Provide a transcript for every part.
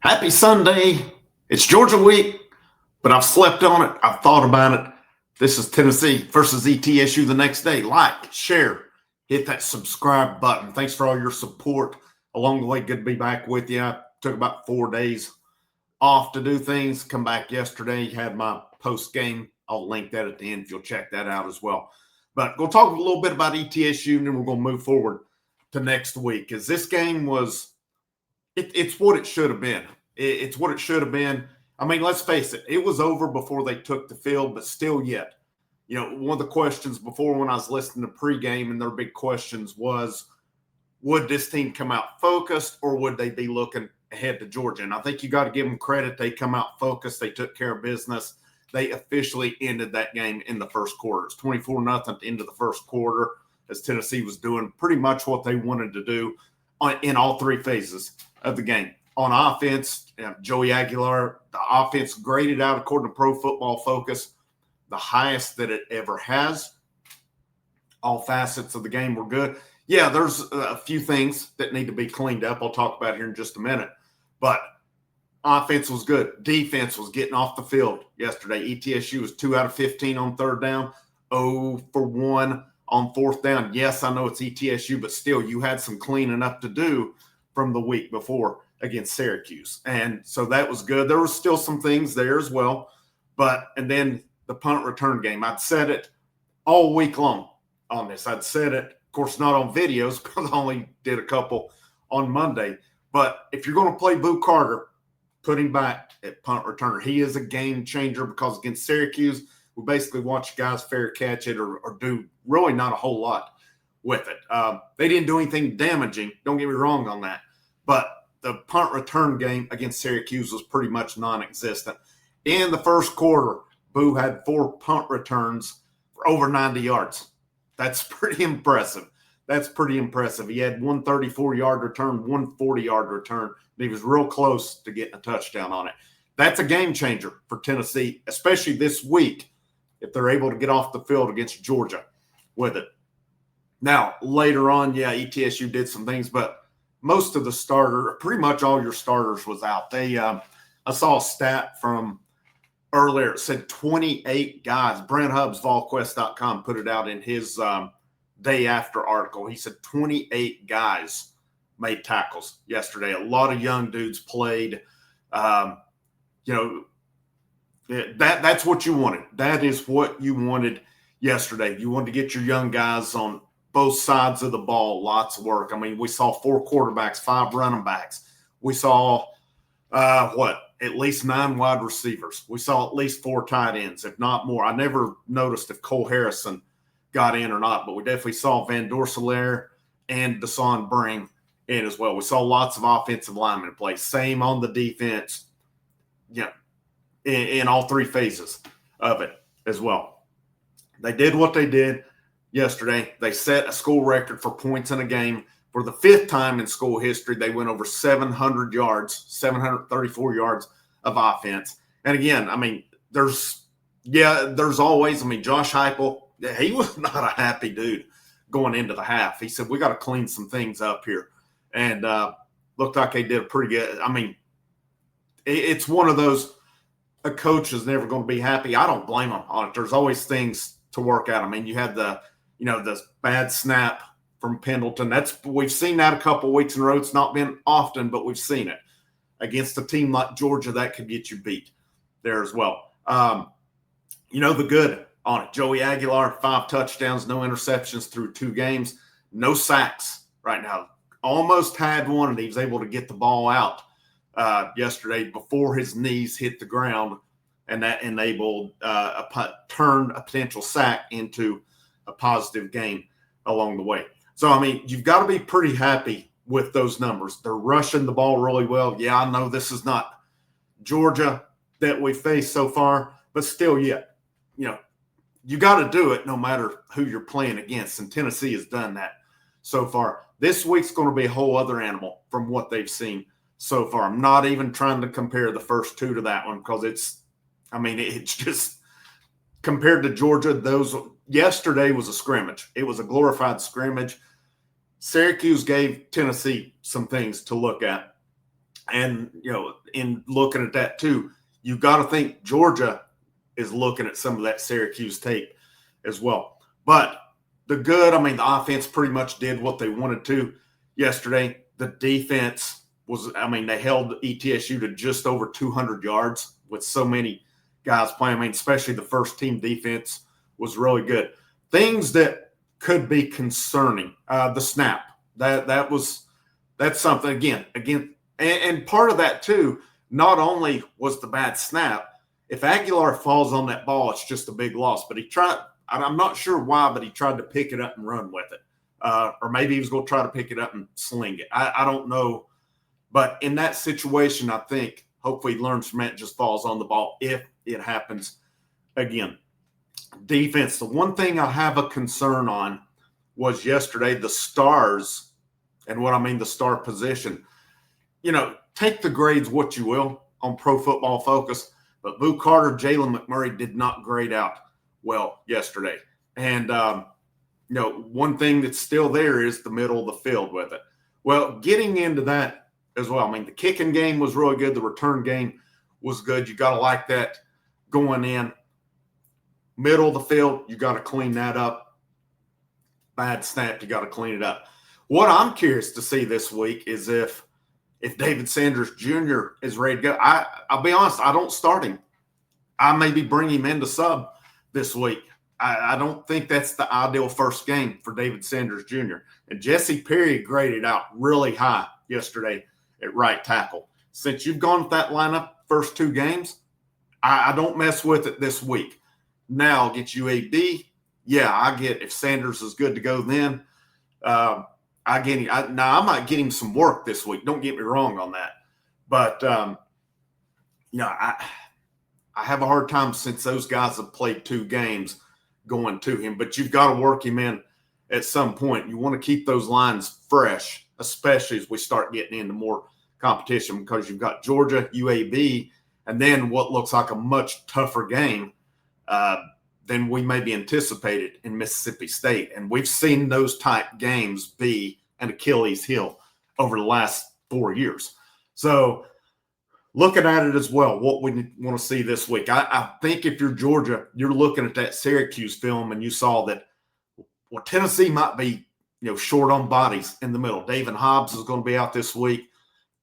Happy Sunday. It's Georgia week, but I've slept on it. I've thought about it. This is Tennessee versus ETSU the next day. Like, share, hit that subscribe button. Thanks for all your support along the way. Good to be back with you. I took about 4 days off to do things. Come back yesterday, had my post game. I'll link that at the end if you'll check that out as well. But we'll talk a little bit about ETSU, and then we're going to move forward to next week. Because this game was it's what it should have been. It's what it should have been. I mean, let's face it. It was over before they took the field, but still yet. You know, one of the questions before when I was listening to pregame and their big questions was, would this team come out focused or would they be looking ahead to Georgia? And I think you got to give them credit. They come out focused. They took care of business. They officially ended that game in the first quarter. It's 24-0 at the end of the first quarter as Tennessee was doing pretty much what they wanted to do in all three phases of the game. On offense, Joey Aguilar, the offense graded out according to Pro Football Focus, the highest that it ever has. All facets of the game were good. Yeah, there's a few things that need to be cleaned up. I'll talk about here in just a minute. But offense was good. Defense was getting off the field yesterday. ETSU was 2 out of 15 on third down, 0 for 1 on fourth down. Yes, I know it's ETSU, but still, you had some cleaning up to do from the week before against Syracuse. And so that was good. There was still some things there as well. And then the punt return game. I'd said it all week long on this. I'd said it, of course, not on videos because I only did a couple on Monday. But if you're going to play Boo Carter, put him back at punt returner. He is a game changer because against Syracuse, we basically watch guys fair catch it or do really not a whole lot with it. They didn't do anything damaging. Don't get me wrong on that. But the punt return game against Syracuse was pretty much non-existent. In the first quarter, Boo had 4 punt returns for over 90 yards. That's pretty impressive. He had one 34-yard return, one 40-yard return. He was real close to getting a touchdown on it. That's a game changer for Tennessee, especially this week, if they're able to get off the field against Georgia with it. Now, later on, ETSU did some things, but most of the starter, pretty much all your starters was out. I saw a stat from earlier. It said 28 guys. Brent Hubbs, volquest.com, put it out in his day after article. He said 28 guys made tackles yesterday. A lot of young dudes played. That's what you wanted. That is what you wanted yesterday. You wanted to get your young guys on both sides of the ball, lots of work. I mean, we saw 4 quarterbacks, 5 running backs. We saw, at least 9 wide receivers. We saw at least 4 tight ends, if not more. I never noticed if Cole Harrison got in or not, but we definitely saw Van Dorselaer and Deshaun Bring in as well. We saw lots of offensive linemen play. Same on the defense, in all 3 phases of it as well. They did what they did yesterday. They set a school record for points in a game. For the 5th time in school history, they went over 700 yards, 734 yards of offense. And again, I mean, there's always, Josh Heupel, he was not a happy dude going into the half. He said, we got to clean some things up here. And looked like they did a pretty good. I mean, it's one of those, a coach is never going to be happy. I don't blame him on it. There's always things to work out. I mean, you had the bad snap from Pendleton. We've seen that a couple of weeks in a row. It's not been often, but we've seen it. Against a team like Georgia, that could get you beat there as well. The good on it. Joey Aguilar, 5 touchdowns, no interceptions through 2 games, no sacks right now. Almost had one, and he was able to get the ball out yesterday before his knees hit the ground, and that enabled turned a potential sack into a positive gain along the way. So, I mean, you've got to be pretty happy with those numbers. They're rushing the ball really well. Yeah, I know this is not Georgia that we faced so far, but still, you got to do it no matter who you're playing against, and Tennessee has done that so far. This week's going to be a whole other animal from what they've seen so far. I'm not even trying to compare the first 2 to that one because it's just compared to Georgia, yesterday was a scrimmage. It was a glorified scrimmage. Syracuse gave Tennessee some things to look at And, in looking at that too, you've got to think Georgia is looking at some of that Syracuse tape as well. But the the offense pretty much did what they wanted to yesterday. The defense they held ETSU to just over 200 yards with so many guys playing. Especially the first team defense was really good. Things that could be concerning, the snap. That's something again, and part of that too, not only was the bad snap, if Aguilar falls on that ball, it's just a big loss. But he tried, I'm not sure why, but he tried to pick it up and run with it. Or maybe he was going to try to pick it up and sling it. I don't know. But in that situation, I think hopefully he learns from it, just falls on the ball if it happens again. Defense, the one thing I have a concern on was yesterday the stars, and what I mean the star position. Take the grades what you will on Pro Football Focus, but Boo Carter, Jalen McMurray did not grade out well yesterday. And, one thing that's still there is the middle of the field with it. Well, getting into that as well, the kicking game was really good. The return game was good. You got to like that going in. Middle of the field, you got to clean that up. Bad snap, you got to clean it up. What I'm curious to see this week is if David Sanders Jr. is ready to go. I'll be honest, I don't start him. I maybe bring him into sub this week. I don't think that's the ideal first game for David Sanders Jr. And Jesse Perry graded out really high yesterday at right tackle. Since you've gone with that lineup first two games, I don't mess with it this week. Now, get you a B. Yeah, I get if Sanders is good to go then. I might get him some work this week. Don't get me wrong on that. But, I have a hard time since those guys have played two games going to him. But you've got to work him in at some point. You want to keep those lines fresh, especially as we start getting into more competition, because you've got Georgia, UAB, and then what looks like a much tougher game than we maybe anticipated in Mississippi State. And we've seen those type games be an Achilles heel over the last 4 years. So looking at it as well, what we want to see this week. I think if you're Georgia, you're looking at that Syracuse film and you saw that, Tennessee might be, short on bodies in the middle. David Hobbs is going to be out this week.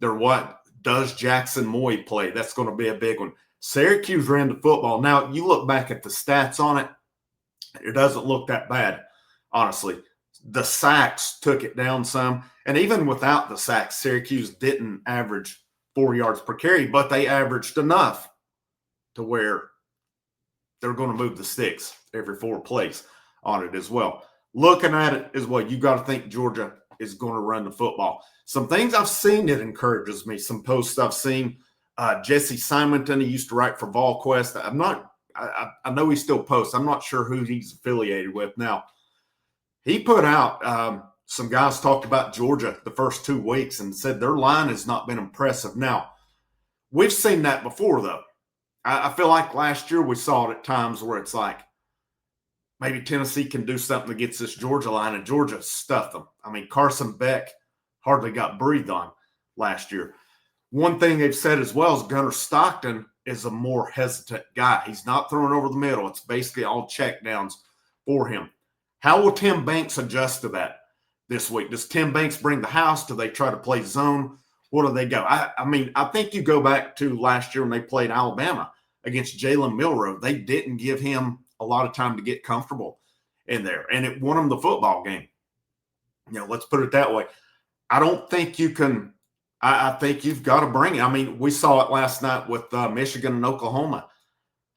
Does Jackson Moy play? That's going to be a big one. Syracuse ran the football. Now, you look back at the stats on it, it doesn't look that bad, honestly. The sacks took it down some. And even without the sacks, Syracuse didn't average 4 yards per carry, but they averaged enough to where they're going to move the sticks every 4 plays on it as well. Looking at it as well, you got to think Georgia is going to run the football. Some things I've seen that encourages me, some posts I've seen. Jesse Simonton, he used to write for VolQuest. I know he still posts. I'm not sure who he's affiliated with now. He put out some guys talked about Georgia the first 2 weeks and said their line has not been impressive. Now, we've seen that before, though. I feel like last year we saw it at times where it's like maybe Tennessee can do something against this Georgia line, and Georgia stuffed them. Carson Beck hardly got breathed on last year. One thing they've said as well is Gunnar Stockton is a more hesitant guy. He's not throwing over the middle. It's basically all checkdowns for him. How will Tim Banks adjust to that this week? Does Tim Banks bring the house? Do they try to play zone? What do they go? I think you go back to last year when they played Alabama against Jalen Milroe. They didn't give him a lot of time to get comfortable in there, and it won them the football game. Let's put it that way. I don't think you can – I think you've got to bring it. We saw it last night with Michigan and Oklahoma.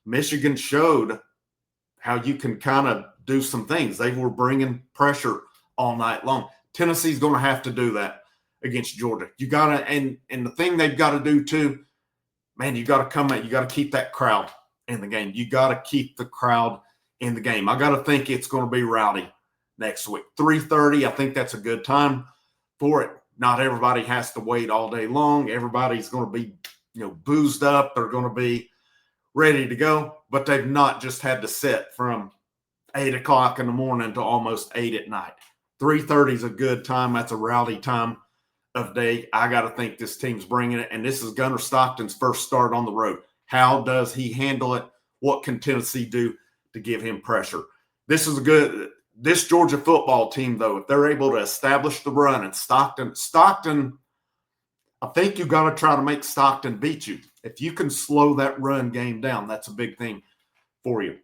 Michigan showed how you can kind of do some things. They were bringing pressure all night long. Tennessee's going to have to do that against Georgia. You got to – and the thing they've got to do too, man, you got to come out. You got to keep that crowd in the game. You got to keep the crowd in the game. I got to think it's going to be rowdy next week. 3:30, I think that's a good time for it. Not everybody has to wait all day long. Everybody's going to be, boozed up. They're going to be ready to go, but they've not just had to sit from 8 o'clock in the morning to almost 8 at night. 3:30 is a good time. That's a rowdy time of day. I got to think this team's bringing it, and this is Gunnar Stockton's first start on the road. How does he handle it? What can Tennessee do to give him pressure? This Georgia football team, though, if they're able to establish the run, and Stockton, I think you got to try to make Stockton beat you. If you can slow that run game down, that's a big thing for you.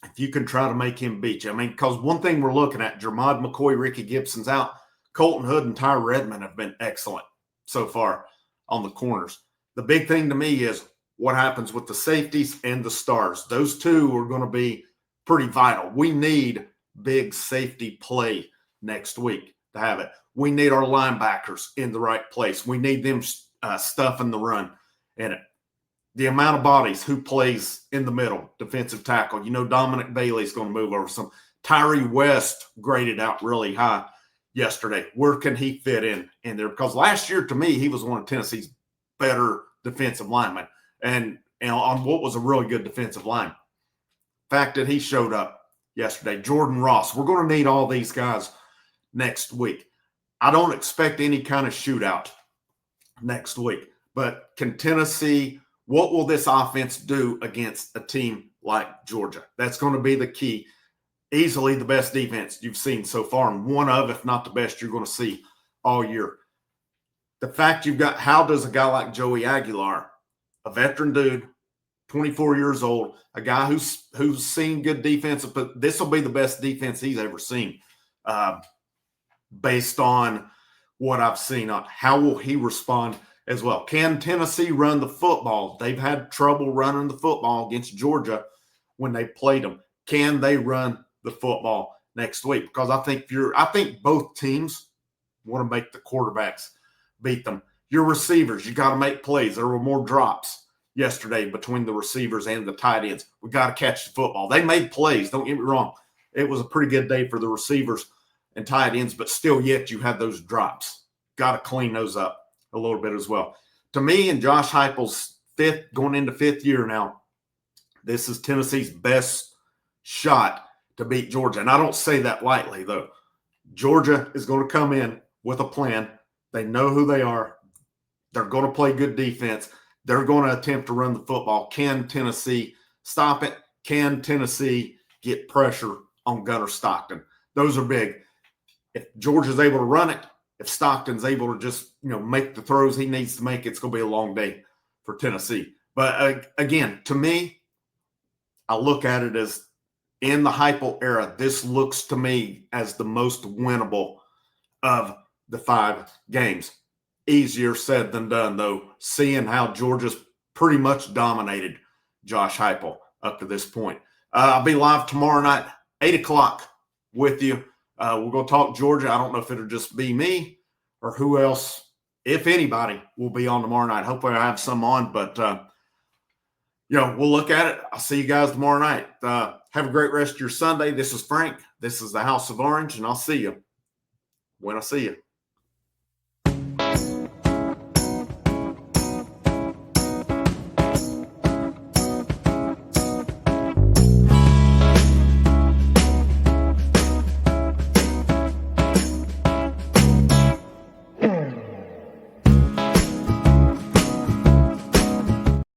If you can try to make him beat you. I mean, because one thing we're looking at, Jermod McCoy, Ricky Gibson's out. Colton Hood and Ty Redmond have been excellent so far on the corners. The big thing to me is what happens with the safeties and the stars. Those two are going to be pretty vital. We need big safety play next week to have it. We need our linebackers in the right place. We need them stuffing the run in it. The amount of bodies, who plays in the middle, defensive tackle. You know, Dominic Bailey's going to move over some. Tyree West graded out really high yesterday. Where can he fit in there? Because last year, to me, he was one of Tennessee's better defensive linemen, and on what was a really good defensive line. Fact that he showed up yesterday. Jordan Ross. We're going to need all these guys next week. I don't expect any kind of shootout next week, but can Tennessee, what will this offense do against a team like Georgia? That's going to be the key. Easily the best defense you've seen so far, and one of, if not the best, you're going to see all year. The fact you've got, how does a guy like Joey Aguilar, a veteran dude, 24 years old, a guy who's seen good defensive, but this will be the best defense he's ever seen, based on what I've seen. On how will he respond as well? Can Tennessee run the football? They've had trouble running the football against Georgia when they played them. Can they run the football next week? Because I think both teams want to make the quarterbacks beat them. Your receivers, you got to make plays. There were more drops yesterday between the receivers and the tight ends. We got to catch the football. They made plays. Don't get me wrong. It was a pretty good day for the receivers and tight ends, but still yet you have those drops. Got to clean those up a little bit as well. To me, and Josh Heupel's going into fifth year now, this is Tennessee's best shot to beat Georgia. And I don't say that lightly, though. Georgia is going to come in with a plan. They know who they are. They're going to play good defense. They're going to attempt to run the football. Can Tennessee stop it? Can Tennessee get pressure on Gunnar Stockton? Those are big. If Georgia's able to run it, if Stockton's able to just make the throws he needs to make, it's going to be a long day for Tennessee. But again, to me, I look at it as, in the Heupel era, this looks to me as the most winnable of the 5 games. Easier said than done, though, seeing how Georgia's pretty much dominated Josh Heupel up to this point. I'll be live tomorrow night, 8 o'clock with you. We're going to talk Georgia. I don't know if it'll just be me or who else, if anybody, will be on tomorrow night. Hopefully I have some on, but we'll look at it. I'll see you guys tomorrow night. Have a great rest of your Sunday. This is Frank. This is the House of Orange, and I'll see you when I see you.